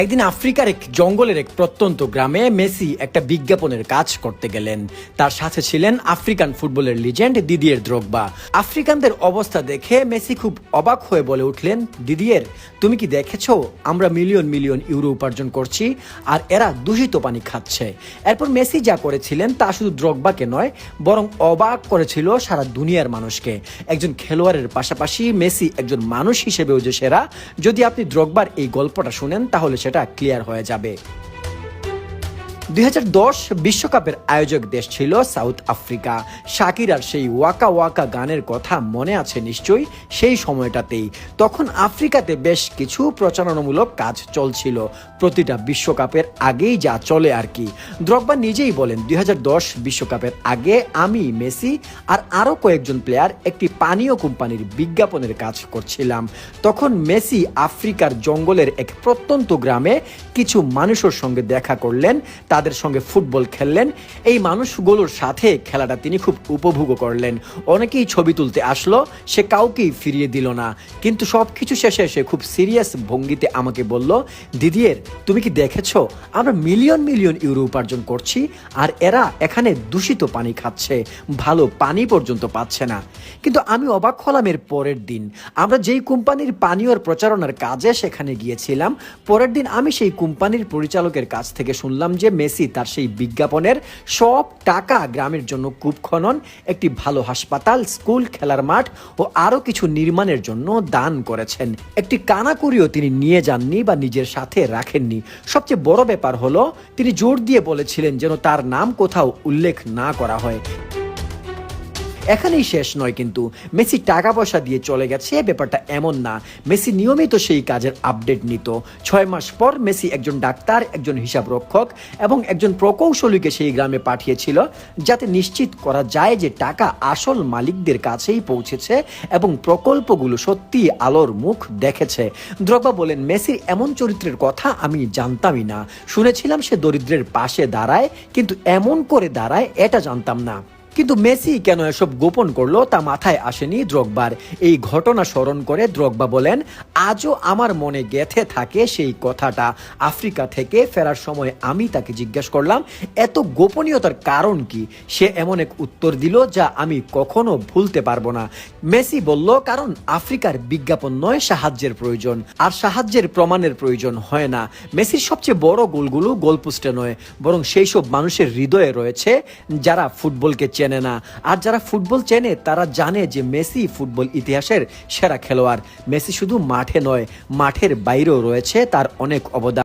একদিন আফ্রিকার এক জঙ্গলের এক প্রত্যন্ত গ্রামে মেসি একটা বিজ্ঞাপনের কাজ করতে গেলেন। তার সাথে ছিলেন আফ্রিকান ফুটবলের লিজেন্ড দিদিয়ের দ্রোগবা। আফ্রিকানদের অবস্থা দেখে মেসি খুব অবাক হয়ে বলে উঠলেন, দিদিয়ের, তুমি কি দেখেছো আমরা মিলিয়ন মিলিয়ন ইউরো উপার্জন করছি আর এরা দূষিত পানি খাচ্ছে। এরপর মেসি যা করেছিলেন তা শুধু দ্রোগবাকে নয়, বরং অবাক করেছিল সারা দুনিয়ার মানুষকে। একজন খেলোয়াড়ের পাশাপাশি মেসি একজন মানুষ হিসেবেও যে সেরা, যদি আপনি দ্রোগবার এই গল্পটা শুনেন তাহলে সেটা ক্লিয়ার হয়ে যাবে। 2010 বিশ্বকাপের আয়োজক দেশ ছিল সাউথ আফ্রিকা। শাকিরার সেই ওয়াকা ওয়াকা গানের কথা মনে আছে নিশ্চয়ই। সেই সময়টাতেই তখন আফ্রিকাতে বেশ কিছু প্রচারণামূলক কাজ চলছিল, প্রতিটা বিশ্বকাপের আগেই যা চলে আর কি। দ্রোগবা নিজেই বলেন, 2010 বিশ্বকাপের আগে আমি, মেসি আর আরও কয়েকজন প্লেয়ার একটি পানীয় কোম্পানির বিজ্ঞাপনের কাজ করছিলাম। তখন মেসি আফ্রিকার জঙ্গলের এক প্রত্যন্ত গ্রামে কিছু মানুষের সঙ্গে দেখা করলেন, তাদের সঙ্গে ফুটবল খেললেন। এই মানুষগুলোর সাথে খেলাটা তিনি খুব উপভোগ করলেন। অনেকেই ছবি তুলতে আসলো, সে কাউকেই ফিরিয়ে দিল না। কিন্তু সবকিছু শেষে সে খুব সিরিয়াস ভঙ্গিতে আমাকে বলল, দিদিয়ের, তুমি কি দেখেছো আমরা মিলিয়ন মিলিয়ন ইউরো উপার্জন করছি আর এরা এখানে দূষিত পানি খাচ্ছে, ভালো পানি পর্যন্ত পাচ্ছে না। কিন্তু আমি অবাক হলাম এর পরের দিন। আমরা যেই কোম্পানির পানীয়র প্রচারণার কাজে সেখানে গিয়েছিলাম, পরের দিন আমি সেই কোম্পানির পরিচালকের কাছ থেকে শুনলাম যে মেসি তার সেই বিজ্ঞাপনের সব টাকা গ্রামের জন্য কূপ খনন, একটি ভালো হাসপাতাল, স্কুল, খেলার মাঠ ও আরো কিছু নির্মাণের জন্য দান করেছেন। একটি কানাকড়িও তিনি নিয়ে যাননি বা নিজের সাথে রাখেননি। সবচেয়ে বড় ব্যাপার হলো তিনি জোর দিয়ে বলেছিলেন যেন তার নাম কোথাও উল্লেখ না করা হয়। এখানেই শেষ নয়, কিন্তু মেসি টাকা পয়সা দিয়ে চলে গেছে ব্যাপারটা এমন না। মেসি নিয়মিত সেই কাজের আপডেট নিত। 6 মাস পর মেসি একজন ডাক্তার, একজন হিসাব রক্ষক এবং একজন প্রকৌশলীকে সেই গ্রামে পাঠিয়েছিল, যাতে নিশ্চিত করা যায় যে টাকা আসল মালিকদের কাছেই পৌঁছেছে এবং প্রকল্পগুলো সত্যি আলোর মুখ দেখেছে। দ্রোগবা বলেন, মেসির এমন চরিত্রের কথা আমি জানতামই না। শুনেছিলাম সে দরিদ্রের পাশে দাঁড়ায়, কিন্তু এমন করে দাঁড়ায় এটা জানতাম না। কিন্তু মেসি কেন এসব গোপন করলো তা মাথায় আসেনি দ্রোগবার। এই ঘটনা স্মরণ করে দ্রোগবা বলেন, আজও আমার মনে গেঁথে থাকে সেই কথাটা। আফ্রিকা থেকে ফেরার সময় আমি তাকে জিজ্ঞাসা করলাম, এত গোপনীয়তার কারণ কি? সে এমন এক উত্তর দিল যা আমি কখনো ভুলতে পারবো না। মেসি বলল, কারণ আফ্রিকার বিজ্ঞাপন নয়, সাহায্যের প্রয়োজন, আর সাহায্যের প্রমাণের প্রয়োজন হয় না। মেসির সবচেয়ে বড় গোলগুলো গোলপোস্টে নয়, বরং সেই সব মানুষের হৃদয়ে রয়েছে যারা ফুটবলকে চেনে না। আর যারা ফুটবল চেনে তারা জানে যে মেসি ফুটবল ইতিহাসের সেরা খেলোয়াড়। মেসি শুধু মাঠে নয়, মাঠের বাইরেও রয়েছে তার অনেক অবদান।